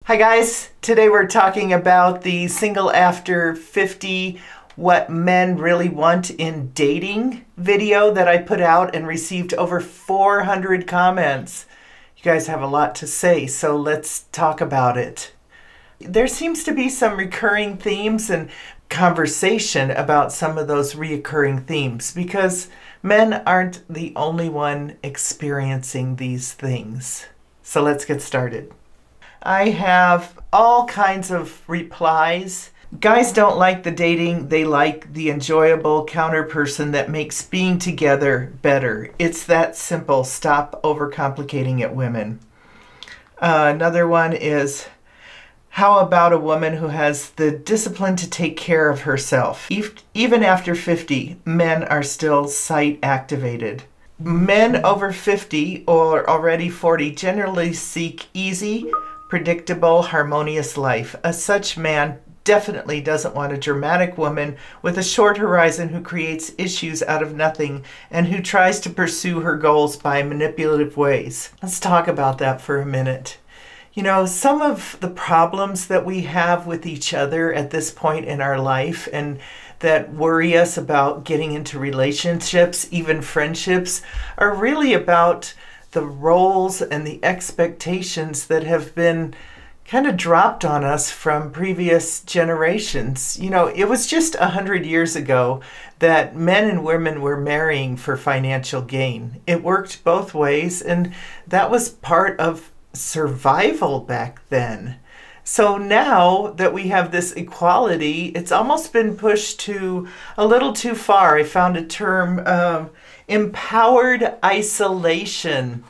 Hi guys, today we're talking about the single after 50 what men really want in dating video that I put out and received over 400 comments. You guys have a lot to say, so let's talk about it. There seems to be some recurring themes and conversation about some of those reoccurring themes because men aren't the only one experiencing these things. So let's get started. I have all kinds of replies. Guys don't like the dating, they like the enjoyable counter person that makes being together better. It's that simple. Stop overcomplicating it, women. Another one is, how about a woman who has the discipline to take care of herself? Even after 50, men are still sight activated. Men over 50 or already 40 generally seek easy, predictable, harmonious life. A such man definitely doesn't want a dramatic woman with a short horizon who creates issues out of nothing and who tries to pursue her goals by manipulative ways. Let's talk about that for a minute. You know, some of the problems that we have with each other at this point in our life and that worry us about getting into relationships, even friendships, are really about the roles and the expectations that have been kind of dropped on us from previous generations. You know, it was just 100 years ago that men and women were marrying for financial gain. It worked both ways, and that was part of survival back then. So now that we have this equality, it's almost been pushed to a little too far. I found a term, empowered isolation.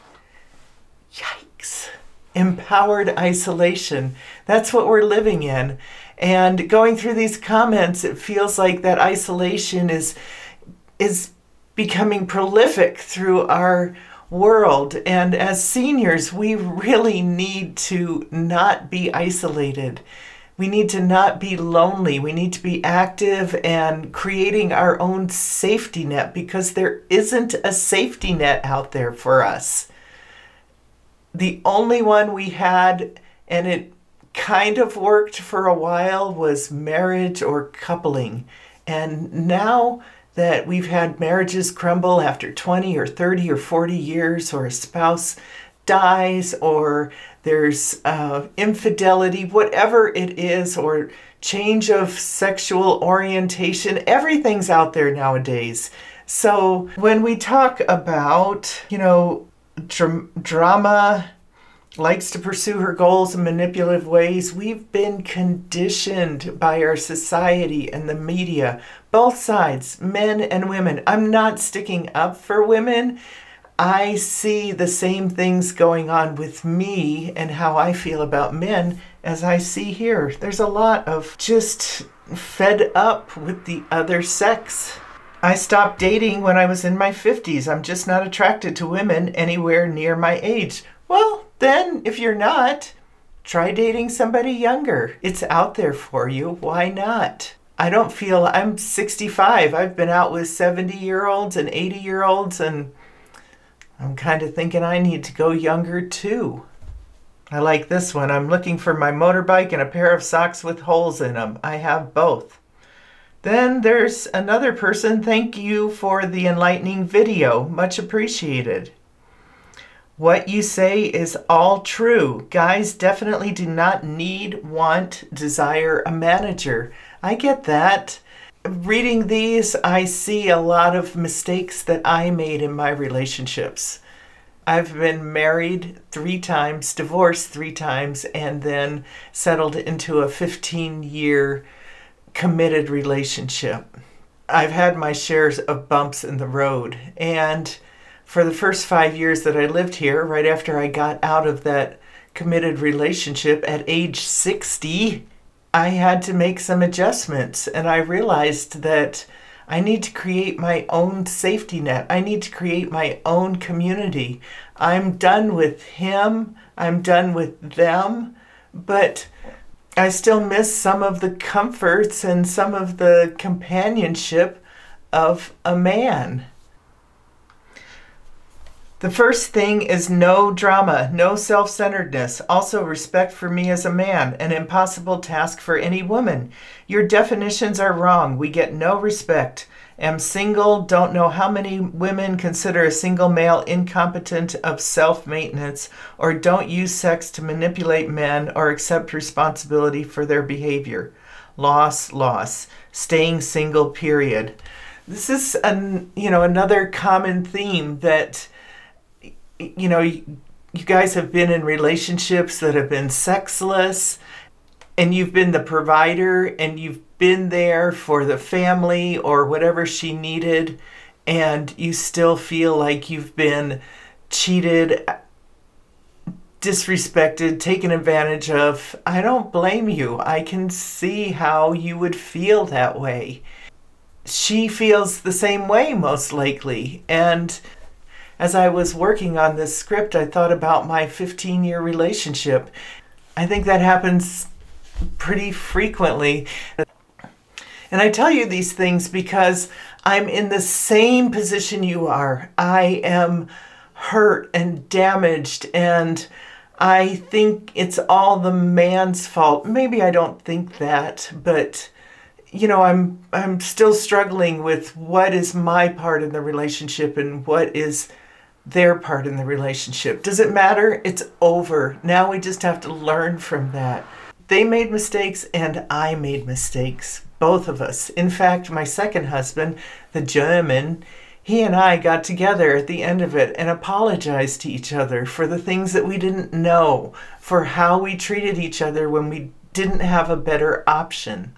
Yikes. Empowered isolation. That's what we're living in. And going through these comments, it feels like that isolation is becoming prolific through our world. And as seniors, we really need to not be isolated. We need to not be lonely. We need to be active and creating our own safety net because there isn't a safety net out there for us. The only one we had, and it kind of worked for a while, was marriage or coupling. And now that we've had marriages crumble after 20 or 30 or 40 years, or a spouse dies, or there's infidelity, whatever it is, or change of sexual orientation, everything's out there nowadays. So when we talk about, you know, drama, likes to pursue her goals in manipulative ways, we've been conditioned by our society and the media, both sides, men and women. I'm not sticking up for women. I see the same things going on with me and how I feel about men as I see here. There's a lot of just fed up with the other sex. I stopped dating when I was in my 50s. I'm just not attracted to women anywhere near my age. Well, then, if you're not, try dating somebody younger. It's out there for you. Why not? I'm 65. I've been out with 70-year-olds and 80-year-olds, and I'm kind of thinking I need to go younger too. I like this one. I'm looking for my motorbike and a pair of socks with holes in them. I have both. Then there's another person. Thank you for the enlightening video. Much appreciated. What you say is all true. Guys definitely do not need, want, desire a manager. I get that. Reading these, I see a lot of mistakes that I made in my relationships. I've been married 3 times, divorced 3 times, and then settled into a 15-year committed relationship. I've had my shares of bumps in the road, and for the first 5 years that I lived here, right after I got out of that committed relationship at age 60, I had to make some adjustments, and I realized that I need to create my own safety net. I need to create my own community. I'm done with him. I'm done with them, but I still miss some of the comforts and some of the companionship of a man. The first thing is no drama, no self-centeredness. Also, respect for me as a man, an impossible task for any woman. Your definitions are wrong. We get no respect. Am single, don't know how many women consider a single male incompetent of self-maintenance or don't use sex to manipulate men or accept responsibility for their behavior. Loss, loss. Staying single, period. This is another common theme that you guys have been in relationships that have been sexless, and you've been the provider, and you've been there for the family or whatever she needed, and you still feel like you've been cheated, disrespected, taken advantage of. I don't blame you. I can see how you would feel that way. She feels the same way, most likely. And as I was working on this script, I thought about my 15-year relationship. I think that happens pretty frequently. And I tell you these things because I'm in the same position you are. I am hurt and damaged, and I think it's all the man's fault. Maybe I don't think that, but I'm still struggling with what is my part in the relationship and what is their part in the relationship. Does it matter? It's over. Now we just have to learn from that. They made mistakes and I made mistakes. Both of us. In fact, my second husband, the German, he and I got together at the end of it and apologized to each other for the things that we didn't know, for how we treated each other when we didn't have a better option.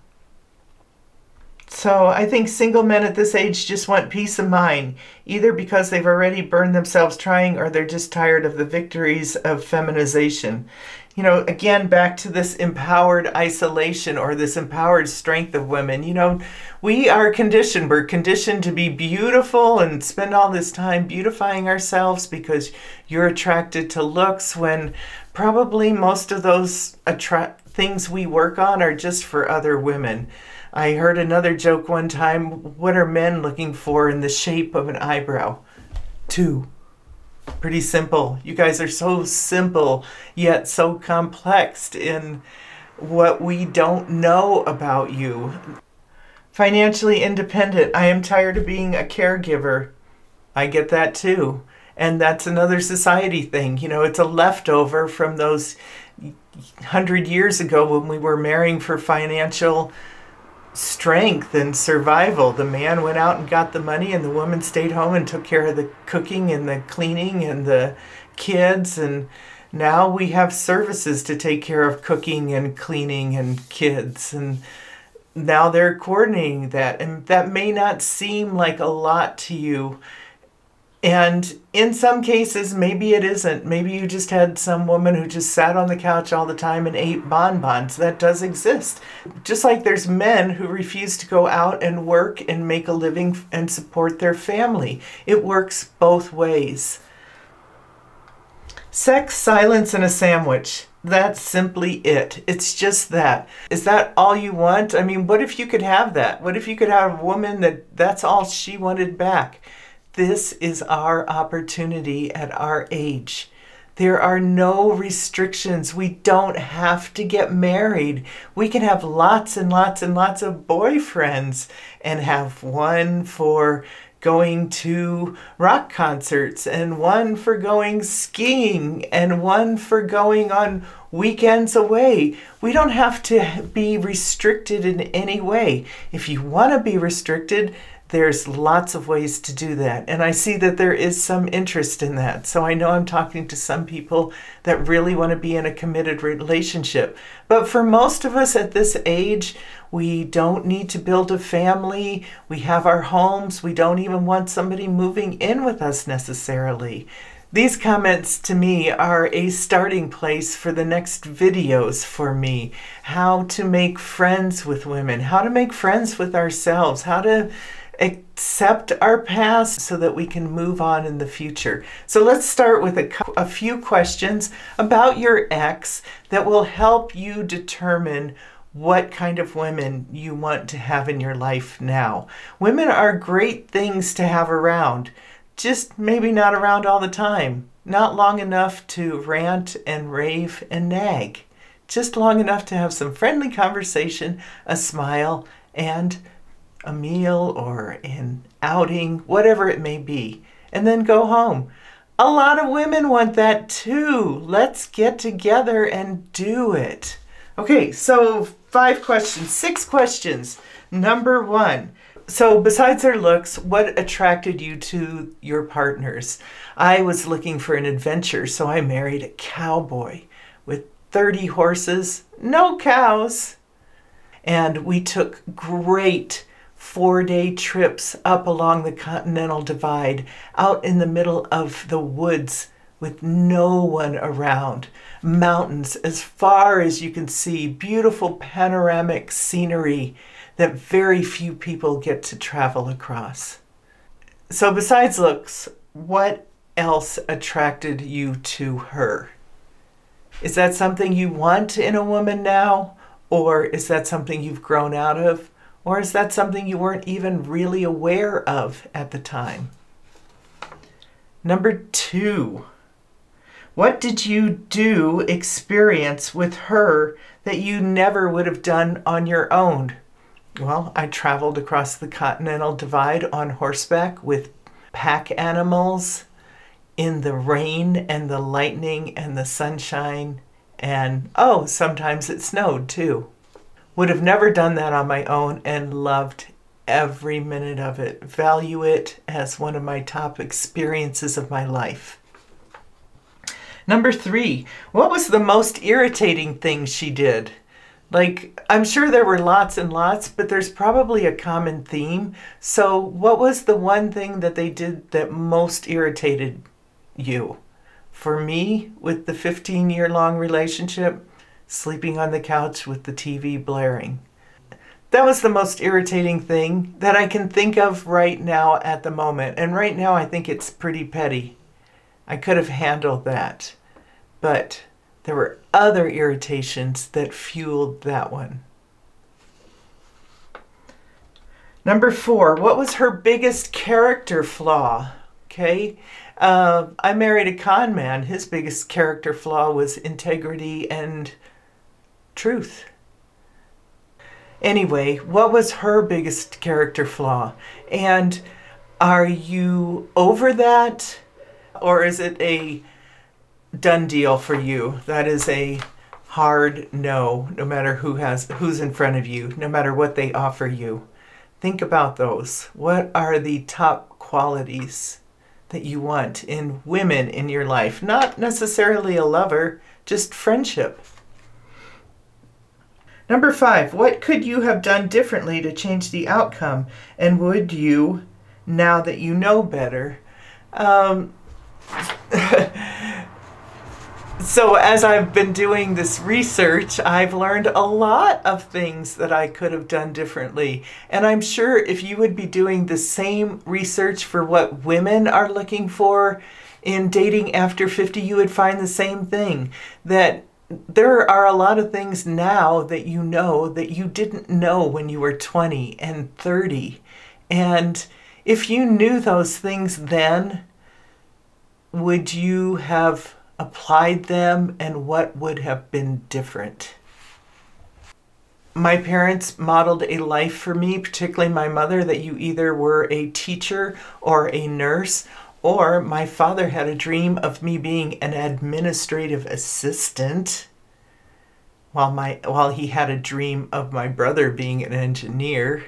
So I think single men at this age just want peace of mind, either because they've already burned themselves trying or they're just tired of the victories of feminization. Again, back to this empowered isolation or this empowered strength of women. We are conditioned. We're conditioned to be beautiful and spend all this time beautifying ourselves because you're attracted to looks, when probably most of those things we work on are just for other women. I heard another joke one time. What are men looking for in the shape of an eyebrow? 2. Pretty simple. You guys are so simple, yet so complex in what we don't know about you. Financially independent. I am tired of being a caregiver. I get that too. And that's another society thing. It's a leftover from those 100 years ago when we were marrying for financial strength and survival. The man went out and got the money and the woman stayed home and took care of the cooking and the cleaning and the kids, and now we have services to take care of cooking and cleaning and kids, and now they're coordinating that, and that may not seem like a lot to you. And in some cases, maybe it isn't. Maybe you just had some woman who just sat on the couch all the time and ate bonbons. That does exist. Just like there's men who refuse to go out and work and make a living and support their family. It works both ways. Sex, silence, and a sandwich. That's simply it. It's just that. Is that all you want? I mean, what if you could have that? What if you could have a woman that's all she wanted back? This is our opportunity at our age. There are no restrictions. We don't have to get married. We can have lots and lots and lots of boyfriends and have one for going to rock concerts and one for going skiing and one for going on weekends away. We don't have to be restricted in any way. If you want to be restricted, there's lots of ways to do that. And I see that there is some interest in that. So I know I'm talking to some people that really want to be in a committed relationship. But for most of us at this age, we don't need to build a family. We have our homes. We don't even want somebody moving in with us necessarily. These comments to me are a starting place for the next videos for me. How to make friends with women, how to make friends with ourselves, how to accept our past so that we can move on in the future. So let's start with a few questions about your ex that will help you determine what kind of women you want to have in your life now. Women are great things to have around. just maybe not around all the time. Not long enough to rant and rave and nag. Just long enough to have some friendly conversation, a smile, and a meal or an outing, whatever it may be, and then go home. A lot of women want that too. Let's get together and do it. Okay, so 6 questions. Number 1. So besides their looks, what attracted you to your partners? I was looking for an adventure, so I married a cowboy with 30 horses, no cows. And we took great 4-day trips up along the Continental Divide, out in the middle of the woods with no one around. Mountains as far as you can see, beautiful panoramic scenery that very few people get to travel across. So besides looks, what else attracted you to her? Is that something you want in a woman now? Or is that something you've grown out of? Or is that something you weren't even really aware of at the time? Number 2, what did you experience with her that you never would have done on your own? Well, I traveled across the Continental Divide on horseback with pack animals in the rain and the lightning and the sunshine, and sometimes it snowed too. Would have never done that on my own and loved every minute of it. Value it as one of my top experiences of my life. Number 3, what was the most irritating thing she did? Like, I'm sure there were lots and lots, but there's probably a common theme. So what was the one thing that they did that most irritated you? For me, with the 15-year-long relationship, sleeping on the couch with the TV blaring. That was the most irritating thing that I can think of right now at the moment. And right now I think it's pretty petty. I could have handled that. But there were other irritations that fueled that one. Number 4, what was her biggest character flaw? Okay, I married a con man. His biggest character flaw was integrity and truth. Anyway, what was her biggest character flaw? And are you over that? Or is it a done deal for you? That is a hard no, no matter who's in front of you, no matter what they offer you. Think about those. What are the top qualities that you want in women in your life? Not necessarily a lover, just friendship. Number 5, what could you have done differently to change the outcome? And would you, now that you know better? So as I've been doing this research, I've learned a lot of things that I could have done differently. And I'm sure if you would be doing the same research for what women are looking for in dating after 50, you would find the same thing. That there are a lot of things now that you know that you didn't know when you were 20 and 30. And if you knew those things then, would you have applied them, and what would have been different? My parents modeled a life for me, particularly my mother, that you either were a teacher or a nurse, or my father had a dream of me being an administrative assistant, while he had a dream of my brother being an engineer,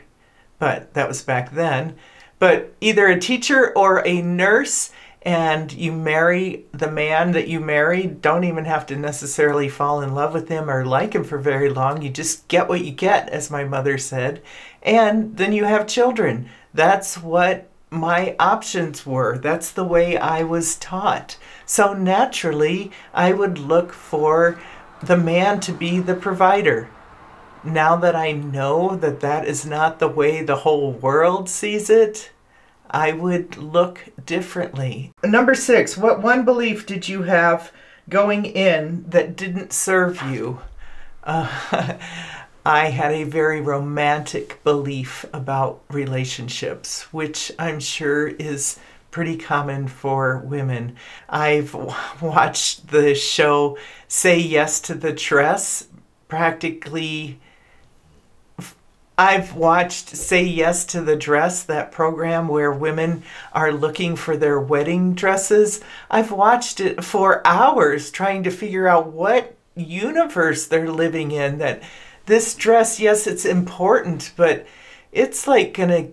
but that was back then. But either a teacher or a nurse, and you marry the man that you marry. Don't even have to necessarily fall in love with him or like him for very long. You just get what you get, as my mother said. And then you have children. That's what my options were. That's the way I was taught. So naturally, I would look for the man to be the provider. Now that I know that that is not the way the whole world sees it, I would look differently. Number 6, what one belief did you have going in that didn't serve you? I had a very romantic belief about relationships, which I'm sure is pretty common for women. I've watched the show Say Yes to the Dress. I've watched Say Yes to the Dress, that program where women are looking for their wedding dresses. I've watched it for hours trying to figure out what universe they're living in, that this dress, yes, it's important, but it's like gonna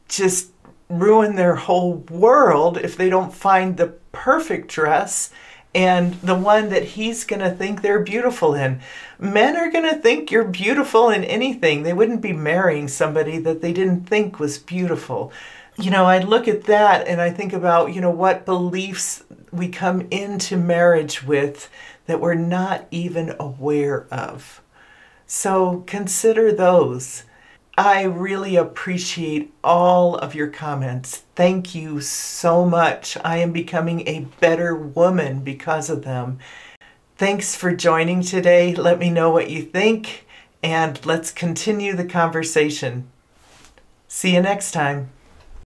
just ruin their whole world if they don't find the perfect dress and the one that he's going to think they're beautiful in. Men are going to think you're beautiful in anything. They wouldn't be marrying somebody that they didn't think was beautiful. I look at that and I think about, what beliefs we come into marriage with that we're not even aware of. So consider those. I really appreciate all of your comments. Thank you so much. I am becoming a better woman because of them. Thanks for joining today. Let me know what you think, and let's continue the conversation. See you next time.